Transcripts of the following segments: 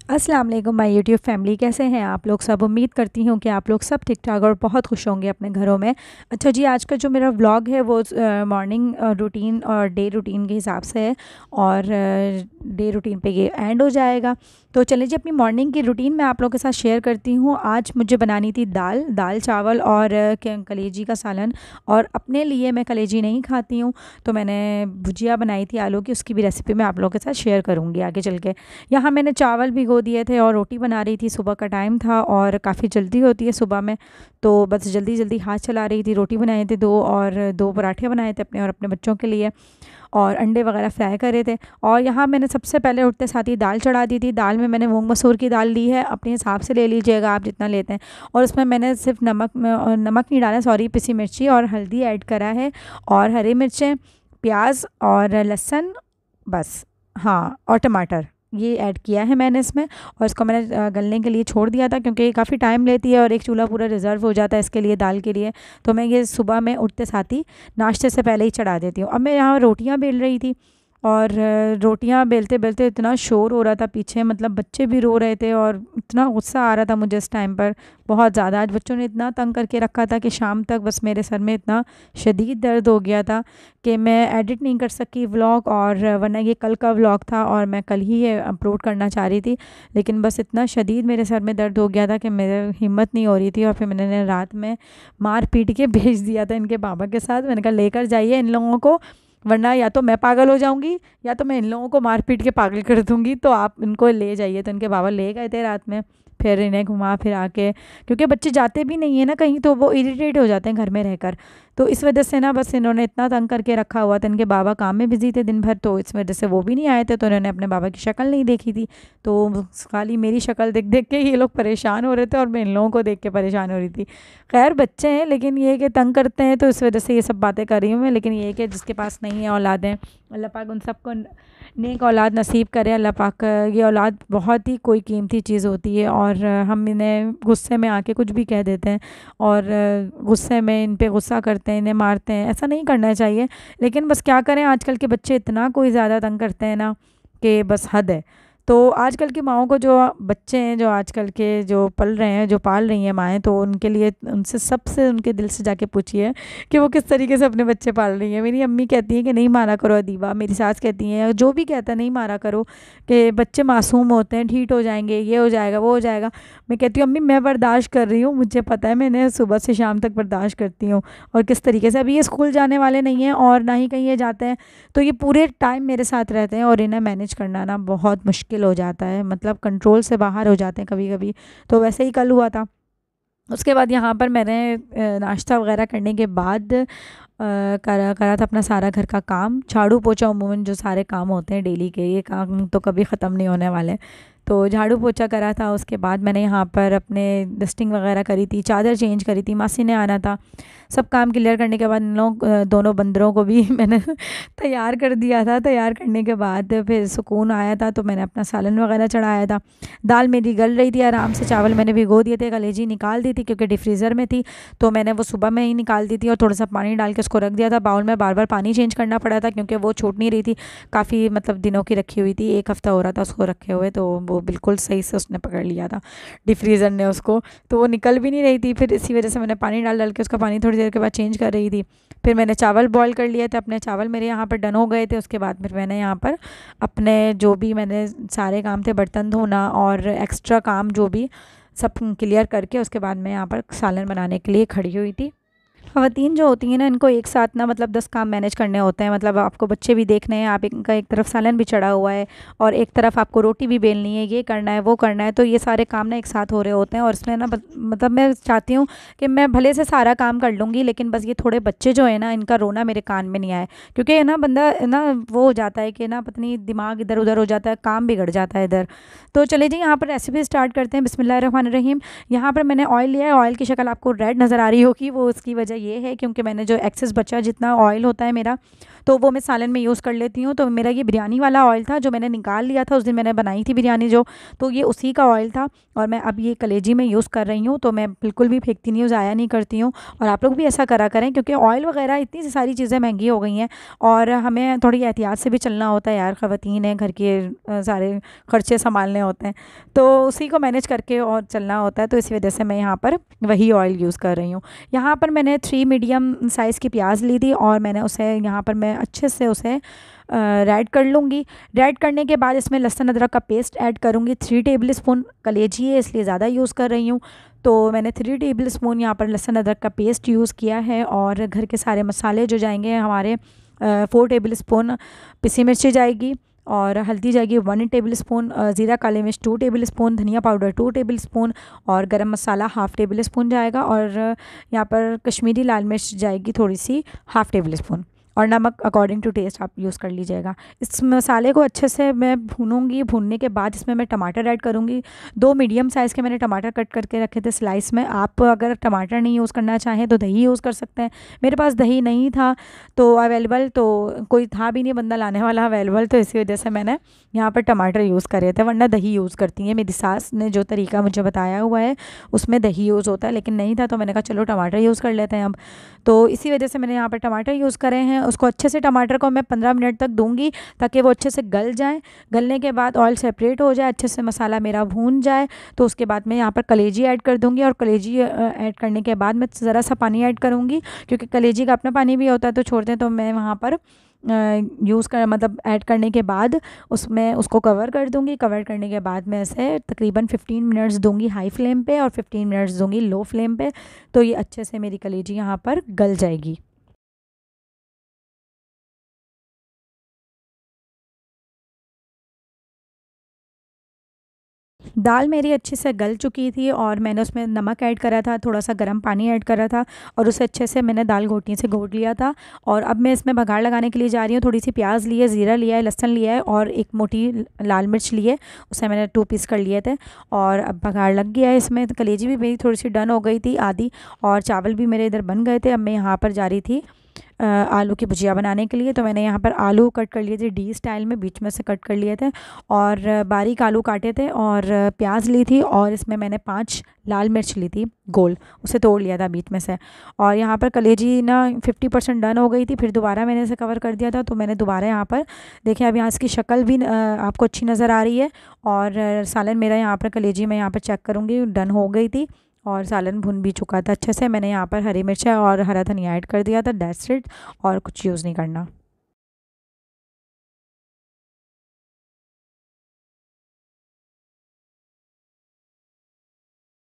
अस्सलाम वालेकुम my YouTube family, कैसे हैं आप लोग सब। उम्मीद करती हूँ कि आप लोग सब ठीक ठाक और बहुत खुश होंगे अपने घरों में। अच्छा जी, आज का जो मेरा व्लॉग है वो मॉर्निंग रूटीन और डे रूटीन के हिसाब से है और डे रूटीन पे ये एंड हो जाएगा। तो चलिए जी, अपनी मॉर्निंग की रूटीन मैं आप लोगों के साथ शेयर करती हूँ। आज मुझे बनानी थी दाल दाल चावल और कलेजी का सालन। और अपने लिए मैं कलेजी नहीं खाती हूँ, तो मैंने भुजिया बनाई थी आलू की, उसकी भी रेसिपी मैं आप लोगों के साथ शेयर करूँगी आगे चल के। यहाँ मैंने चावल भिगो दिए थे और रोटी बना रही थी। सुबह का टाइम था और काफ़ी जल्दी होती है सुबह में, तो बस जल्दी जल्दी हाथ चला रही थी। रोटी बनाए थे दो और दो पराठे बनाए थे अपने और अपने बच्चों के लिए, और अंडे वगैरह फ्राई करे थे। और यहाँ मैंने सबसे पहले उठते साथ ही दाल चढ़ा दी थी। दाल में मैंने मूंग मसूर की दाल ली है, अपने हिसाब से ले लीजिएगा आप जितना लेते हैं। और उसमें मैंने सिर्फ नमक नहीं डाला, सॉरी, पिसी मिर्ची और हल्दी ऐड करा है, और हरी मिर्चें, प्याज और लहसुन, बस, हाँ, और टमाटर, ये ऐड किया है मैंने इसमें। और इसको मैंने गलने के लिए छोड़ दिया था, क्योंकि ये काफ़ी टाइम लेती है और एक चूल्हा पूरा रिज़र्व हो जाता है इसके लिए, दाल के लिए। तो मैं ये सुबह में उठते साथ ही नाश्ते से पहले ही चढ़ा देती हूँ। अब मैं यहाँ रोटियाँ बेल रही थी, और रोटियाँ बेलते बेलते इतना शोर हो रहा था पीछे, मतलब बच्चे भी रो रहे थे और इतना गुस्सा आ रहा था मुझे इस टाइम पर, बहुत ज़्यादा। आज बच्चों ने इतना तंग करके रखा था कि शाम तक बस मेरे सर में इतना शदीद दर्द हो गया था कि मैं एडिट नहीं कर सकी व्लॉग, और वरना ये कल का व्लॉग था और मैं कल ही ये अपलोड करना चाह रही थी। लेकिन बस इतना शदीद मेरे सर में दर्द हो गया था कि मेरे हिम्मत नहीं हो रही थी, और फिर मैंने रात में मार पीट के भेज दिया था इनके पापा के साथ। मैंने कहा लेकर जाइए इन लोगों को, वरना या तो मैं पागल हो जाऊंगी या तो मैं इन लोगों को मार पीट के पागल कर दूंगी, तो आप इनको ले जाइए। तो इनके बाबा ले गए थे रात में, फिर इन्हें घुमा फिर आके, क्योंकि बच्चे जाते भी नहीं है ना कहीं, तो वो इरिटेट हो जाते हैं घर में रहकर। तो इस वजह से ना बस इन्होंने इतना तंग करके रखा हुआ था। इनके बाबा काम में बिजी थे दिन भर, तो इस वजह से वो भी नहीं आए थे, तो इन्होंने अपने बाबा की शक्ल नहीं देखी थी। तो खाली मेरी शक्ल देख देख के ये लोग परेशान हो रहे थे और मैं इन लोगों को देख के परेशान हो रही थी। खैर बच्चे हैं, लेकिन ये कि तंग करते हैं, तो इस वजह से ये सब बातें कर रही हूँ मैं। लेकिन ये कि जिसके पास नहीं है औलादें, अल्लाह पाक उन सबको नेक औलाद नसीब करे अल्लाह पाक। ये औलाद बहुत ही कोई कीमती चीज़ होती है, और हम इन्हें गुस्से में आके कुछ भी कह देते हैं, और गुस्से में इन पे गुस्सा करते हैं, इन्हें मारते हैं। ऐसा नहीं करना चाहिए, लेकिन बस क्या करें, आजकल के बच्चे इतना कोई ज़्यादा तंग करते हैं ना कि बस हद है। तो आजकल की माओं को, जो बच्चे हैं जो आजकल के जो पल रहे हैं, जो पाल रही हैं माएँ, तो उनके लिए उनसे सबसे उनके दिल से जाके पूछिए कि वो किस तरीके से अपने बच्चे पाल रही हैं। मेरी अम्मी कहती हैं कि नहीं मारा करो अदीबा, मेरी सास कहती हैं, जो भी कहता है नहीं मारा करो, कि बच्चे मासूम होते हैं, ठीक हो जाएंगे, ये हो जाएगा, वो हो जाएगा। मैं कहती हूँ अम्मी मैं बर्दाश्त कर रही हूँ, मुझे पता है, मैंने सुबह से शाम तक बर्दाश्त करती हूँ। और किस तरीके से, अभी ये स्कूल जाने वाले नहीं हैं और ना ही कहीं ये जाते हैं, तो ये पूरे टाइम मेरे साथ रहते हैं, और इन्हें मैनेज करना ना बहुत मुश्किल हो जाता है, मतलब कंट्रोल से बाहर हो जाते हैं कभी कभी। तो वैसे ही कल हुआ था। उसके बाद यहाँ पर मैंने नाश्ता वगैरह करने के बाद करा करा था अपना सारा घर का काम, झाड़ू पोछा, उमूमन जो सारे काम होते हैं डेली के, ये काम तो कभी ख़त्म नहीं होने वाले। तो झाड़ू पोछा करा था। उसके बाद मैंने यहाँ पर अपने डस्टिंग वगैरह करी थी, चादर चेंज करी थी, मासी ने आना था। सब काम क्लियर करने के बाद इन लोग दोनों बंदरों को भी मैंने तैयार कर दिया था। तैयार करने के बाद फिर सुकून आया था, तो मैंने अपना सालन वगैरह चढ़ाया था। दाल मेरी गल रही थी आराम से, चावल मैंने भिगो दिए थे, कलेजी निकाल दी थी क्योंकि डिफ्रीज़र में थी, तो मैंने वो सुबह में ही निकाल दी थी, और थोड़ा सा पानी डाल के उसको रख दिया था बाउल में। बार बार पानी चेंज करना पड़ा था क्योंकि वो छूट नहीं रही थी, काफ़ी मतलब दिनों की रखी हुई थी, 1 हफ़्ता हो रहा था उसको रखे हुए, तो वो बिल्कुल सही से उसने पकड़ लिया था डिफ्रीज़र ने उसको, तो वो निकल भी नहीं रही थी। फिर इसी वजह से मैंने पानी डाल डाल के उसका पानी थोड़ी देर के बाद चेंज कर रही थी। फिर मैंने चावल बॉईल कर लिए थे अपने, चावल मेरे यहाँ पर डन हो गए थे। उसके बाद फिर मैंने यहाँ पर अपने जो भी मैंने सारे काम थे, बर्तन धोना और एक्स्ट्रा काम जो भी, सब क्लियर करके उसके बाद मैं यहाँ पर सालन बनाने के लिए खड़ी हुई थी। ख़वातीन जो होती हैं ना, इनको एक साथ ना मतलब 10 काम मैनेज करने होते हैं। मतलब आपको बच्चे भी देखने हैं, आप इनका एक तरफ सालन भी चढ़ा हुआ है और एक तरफ आपको रोटी भी बेलनी है, ये करना है वो करना है, तो ये सारे काम ना एक साथ हो रहे होते हैं। और इसमें ना मतलब मैं चाहती हूँ कि मैं भले से सारा काम कर लूँगी, लेकिन बस ये थोड़े बच्चे जो है ना, इनका रोना मेरे कान में नहीं आए, क्योंकि ना बंदा ना वो हो जाता है कि ना पता नहीं दिमाग इधर उधर हो जाता है, काम बिगड़ जाता है इधर। तो चले जी, यहाँ पर रेसिपी स्टार्ट करते हैं। बिस्मिल्लाहिर्रहमानिर्रहीम। यहाँ पर मैंने ऑयल लिया है, ऑयल की शक्ल आपको रेड नज़र आ रही होगी, वो उसकी वजह ये है क्योंकि मैंने जो एक्सेस बचा जितना ऑयल होता है मेरा, तो वो मैं सालन में यूज़ कर लेती हूँ। तो मेरा ये बिरयानी वाला ऑयल था जो मैंने निकाल लिया था, उस दिन मैंने बनाई थी बिरयानी जो, तो ये उसी का ऑयल था और मैं अब ये कलेजी में यूज़ कर रही हूँ। तो मैं बिल्कुल भी फेंकती नहीं हूँ, ज़ाया नहीं करती हूँ। और आप लोग भी ऐसा करा करें, क्योंकि ऑयल वगैरह इतनी सी सारी चीज़ें महंगी हो गई हैं और हमें थोड़ी एहतियात से भी चलना होता है यार, ख़वातीन हैं, घर के सारे खर्चे संभालने होते हैं, तो उसी को मैनेज करके और चलना होता है। तो इसी वजह से मैं यहाँ पर वही ऑयल यूज़ कर रही हूँ। यहाँ पर मैंने 3 मीडियम साइज़ की प्याज ली थी और मैंने उसे यहाँ पर मैं अच्छे से उसे रेड कर लूँगी। रेड करने के बाद इसमें लहसुन अदरक का पेस्ट ऐड करूँगी। 3 टेबल स्पून कलेजी है इसलिए ज़्यादा यूज़ कर रही हूँ, तो मैंने 3 टेबल स्पून यहाँ पर लहसुन अदरक का पेस्ट यूज़ किया है। और घर के सारे मसाले जो जाएंगे हमारे 4 टेबल स्पून पिसी मिर्ची जाएगी और हल्दी जाएगी 1 टेबल स्पून, ज़ीरा काली मिर्च 2 टेबल स्पून, धनिया पाउडर 2 टेबल स्पून और गरम मसाला हाफ़ टेबल स्पून जाएगा। और यहाँ पर कश्मीरी लाल मिर्च जाएगी थोड़ी सी, हाफ़ टेबल स्पून, और नमक अकॉर्डिंग टू टेस्ट आप यूज़ कर लीजिएगा। इस मसाले को अच्छे से मैं भूनूंगी। भूनने के बाद इसमें मैं टमाटर ऐड करूँगी। 2 मीडियम साइज़ के मैंने टमाटर कट करके रखे थे स्लाइस में। आप अगर टमाटर नहीं यूज़ करना चाहें तो दही यूज़ कर सकते हैं। मेरे पास दही नहीं था तो अवेलेबल, तो कोई था भी नहीं बंदा लाने वाला अवेलेबल, तो इसी वजह से मैंने यहाँ पर टमाटर यूज़ करे थे, वरना दही यूज़ करती हैं। मेरी सास ने जो तरीका मुझे बताया हुआ है उसमें दही यूज़ होता है, लेकिन नहीं था तो मैंने कहा चलो टमाटर यूज़ कर लेते हैं अब। तो इसी वजह से मैंने यहाँ पर टमाटर यूज़ करे हैं। उसको अच्छे से टमाटर को मैं 15 मिनट तक दूंगी ताकि वो अच्छे से गल जाए। गलने के बाद ऑयल सेपरेट हो जाए, अच्छे से मसाला मेरा भून जाए, तो उसके बाद मैं यहाँ पर कलेजी ऐड कर दूंगी। और कलेजी ऐड करने के बाद मैं ज़रा सा पानी ऐड करूँगी, क्योंकि कलेजी का अपना पानी भी होता है तो छोड़ते हैं। तो मैं वहाँ पर यूज़ कर मतलब ऐड करने के बाद उसमें उसको कवर कर दूंगी। कवर करने के बाद मैं इसे तकरीबन 15 मिनट्स दूंगी हाई फ्लेम पे और 15 मिनट्स दूंगी लो फ्लेम पे, तो ये अच्छे से मेरी कलेजी यहाँ पर गल जाएगी। दाल मेरी अच्छे से गल चुकी थी और मैंने उसमें नमक ऐड करा था, थोड़ा सा गर्म पानी ऐड करा था और उसे अच्छे से मैंने दाल घोटनी से घोट लिया था। और अब मैं इसमें बघार लगाने के लिए जा रही हूँ। थोड़ी सी प्याज ली है, ज़ीरा लिया है, लहसुन लिया है और एक मोटी लाल मिर्च ली है, उसे मैंने 2 पीस कर लिए थे। और अब बघार लग गया है इसमें। तो कलेजी भी मेरी थोड़ी सी डन हो गई थी आधी, और चावल भी मेरे इधर बन गए थे। अब मैं यहाँ पर जा रही थी आलू की भुजिया बनाने के लिए। तो मैंने यहाँ पर आलू कट कर लिए थे डी स्टाइल में, बीच में से कट कर लिए थे और बारीक आलू काटे थे और प्याज ली थी और इसमें मैंने 5 लाल मिर्च ली थी गोल, उसे तोड़ लिया था बीच में से। और यहाँ पर कलेजी ना 50% डन हो गई थी, फिर दोबारा मैंने इसे कवर कर दिया था। तो मैंने दोबारा यहाँ पर देखिए, अब यहाँ इसकी शक्ल भी आपको अच्छी नज़र आ रही है। और सालन मेरा यहाँ पर कलेजी मैं यहाँ पर चेक करूँगी डन हो गई थी और सालन भुन भी चुका था अच्छे से। मैंने यहाँ पर हरी मिर्च और हरा धनिया ऐड कर दिया था, दैट्स इट, और कुछ यूज़ नहीं करना।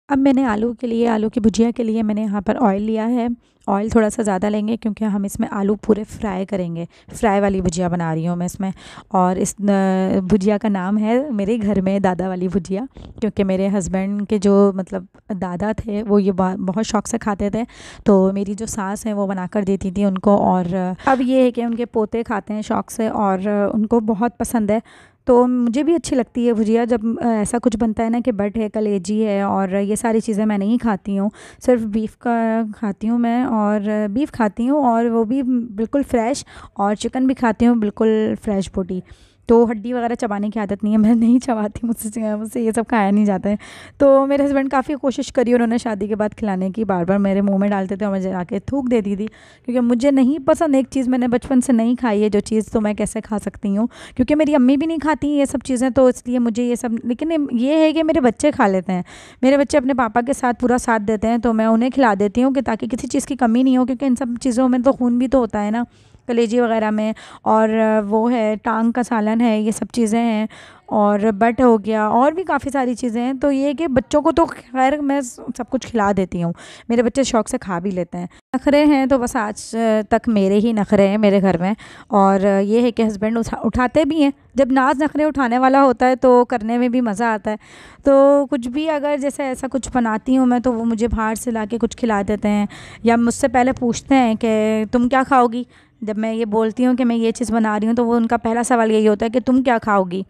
अब मैंने आलू के लिए, आलू की भुजिया के लिए मैंने यहाँ पर ऑयल लिया है। ऑयल थोड़ा सा ज़्यादा लेंगे क्योंकि हम इसमें आलू पूरे फ्राई करेंगे। फ्राई वाली भुजिया बना रही हूँ मैं इसमें। और इस भुजिया का नाम है मेरे घर में दादा वाली भुजिया, क्योंकि मेरे हस्बैंड के जो मतलब दादा थे वो ये बहुत शौक से खाते थे। तो मेरी जो सास है वो बना कर देती थी उनको, और अब ये है कि उनके पोते खाते हैं शौक से और उनको बहुत पसंद है। तो मुझे भी अच्छी लगती है भुजिया जब ऐसा कुछ बनता है ना कि बट है, कलेजी है, और ये सारी चीज़ें मैं नहीं खाती हूँ, सिर्फ बीफ का खाती हूँ मैं। और बीफ खाती हूँ और वो भी बिल्कुल फ्रेश, और चिकन भी खाती हूँ बिल्कुल फ्रेश बोटी। तो हड्डी वगैरह चबाने की आदत नहीं है, मैं नहीं चबाती, मुझसे ये सब खाया नहीं जाता है। तो मेरे हस्बैंड काफ़ी कोशिश करी उन्होंने शादी के बाद खिलाने की, बार बार मेरे मुंह में डालते थे और मुझे आके थूक देती थी, क्योंकि मुझे नहीं पसंद। एक चीज़ मैंने बचपन से नहीं खाई है जो चीज़, तो मैं कैसे खा सकती हूँ, क्योंकि मेरी अम्मी भी नहीं खाती ये सब चीज़ें, तो इसलिए मुझे ये सब। लेकिन ये है कि मेरे बच्चे खा लेते हैं, मेरे बच्चे अपने पापा के साथ पूरा साथ देते हैं, तो मैं उन्हें खिला देती हूँ कि ताकि किसी चीज़ की कमी नहीं हो, क्योंकि इन सब चीज़ों में तो खून भी तो होता है ना, कलेजी वगैरह में। और वो है टांग का सालन है, ये सब चीज़ें हैं, और बट हो गया, और भी काफ़ी सारी चीज़ें हैं। तो ये है कि बच्चों को तो खैर मैं सब कुछ खिला देती हूँ, मेरे बच्चे शौक से खा भी लेते हैं। नखरे हैं तो बस आज तक मेरे ही नखरे हैं मेरे घर में। और ये है कि हस्बैंड उठाते भी हैं, जब नाज नखरे उठाने वाला होता है तो करने में भी मज़ा आता है। तो कुछ भी अगर जैसे ऐसा कुछ बनाती हूँ मैं, तो वो मुझे बाहर से ला के कुछ खिला देते हैं, या मुझसे पहले पूछते हैं कि तुम क्या खाओगी। जब मैं ये बोलती हूँ कि मैं ये चीज़ बना रही हूँ, तो वो उनका पहला सवाल यही होता है कि तुम क्या खाओगी,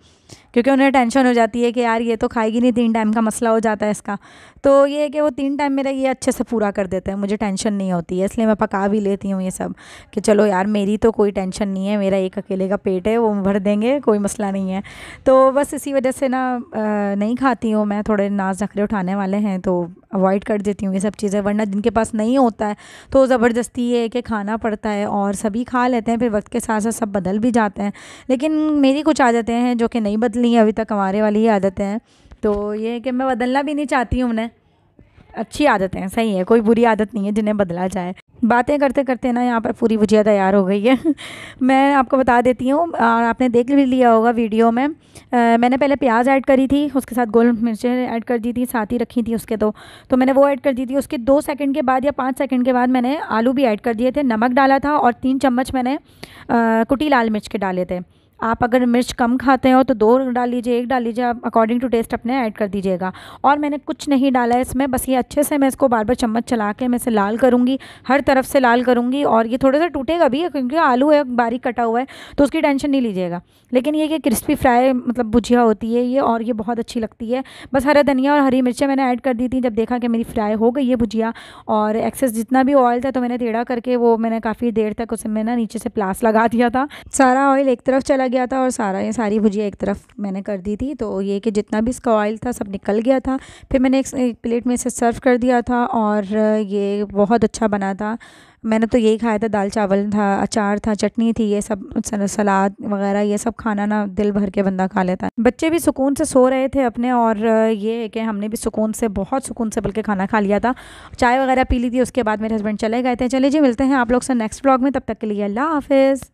क्योंकि उन्हें टेंशन हो जाती है कि यार ये तो खाएगी नहीं, 3 टाइम का मसला हो जाता है इसका। तो ये है कि वो 3 टाइम मेरा ये अच्छे से पूरा कर देते हैं, मुझे टेंशन नहीं होती है, इसलिए मैं पका भी लेती हूँ ये सब कि चलो यार मेरी तो कोई टेंशन नहीं है, मेरा एक अकेले का पेट है, वो भर देंगे, कोई मसला नहीं है। तो बस इसी वजह से ना नहीं खाती हूँ मैं, थोड़े नाज नखरे उठाने वाले हैं तो अवॉइड कर देती हूँ ये सब चीज़ें, वरना जिनके पास नहीं होता है तो ज़बरदस्ती ये है कि खाना पड़ता है, और सभी खा लेते हैं, फिर वक्त के साथ साथ सब बदल भी जाते हैं। लेकिन मेरी कुछ आदतें हैं जो कि नहीं बदली हैं अभी तक, हमारे वाली ही आदतें हैं, तो ये है कि मैं बदलना भी नहीं चाहती हूँ उन्हें। अच्छी आदतें हैं, सही है, कोई बुरी आदत नहीं है जिन्हें बदला जाए। बातें करते करते ना यहाँ पर पूरी भुजिया तैयार हो गई है। मैं आपको बता देती हूँ, और आपने देख भी लिया होगा वीडियो में, मैंने पहले प्याज ऐड करी थी, उसके साथ गोल मिर्चें ऐड कर दी थी, साथ ही रखी थी उसके तो मैंने वो ऐड कर दी थी। उसके 2 सेकंड के बाद या 5 सेकंड के बाद मैंने आलू भी ऐड कर दिए थे, नमक डाला था, और 3 चम्मच मैंने कुटी लाल मिर्च के डाले थे। आप अगर मिर्च कम खाते हो तो 2 डाल लीजिए, 1 डाल लीजिए, आप अकॉर्डिंग टू टेस्ट अपने ऐड कर दीजिएगा। और मैंने कुछ नहीं डाला है इसमें, बस ये अच्छे से मैं इसको बार बार चम्मच चला के मैं इसे लाल करूँगी, हर तरफ से लाल करूँगी। और ये थोड़ा सा टूटेगा भी क्योंकि आलू है बारीक कटा हुआ है, तो उसकी टेंशन नहीं लीजिएगा। लेकिन ये कि क्रिस्पी फ्राई मतलब भुजिया होती है ये, और ये बहुत अच्छी लगती है। बस हरा धनिया और हरी मिर्चें मैंने ऐड कर दी थी जब देखा कि मेरी फ्राई हो गई है भुजिया, और एक्सेस जितना भी ऑयल था तो मैंने टेढ़ा करके वो मैंने काफ़ी देर तक उसमें ना नीचे से प्लास लगा दिया था, सारा ऑयल एक तरफ चला गया था और सारी भुजिया एक तरफ मैंने कर दी थी। तो ये कि जितना भी इसका ऑयल था सब निकल गया था। फिर मैंने एक प्लेट में इसे सर्व कर दिया था, और ये बहुत अच्छा बना था। मैंने तो यही खाया था, दाल चावल था, अचार था, चटनी थी, ये सब सलाद वगैरह, ये सब खाना ना दिल भर के बंदा खा लेता है। बच्चे भी सुकून से सो रहे थे अपने, और ये है कि हमने भी सुकून से, बहुत सुकून से बल्कि खाना खा लिया था, चाय वगैरह पी ली थी। उसके बाद मेरे हस्बैंड चले गए थे। चलिए जी, मिलते हैं आप लोग से नेक्स्ट व्लॉग में, तब तक के लिए अल्लाह हाफिज़।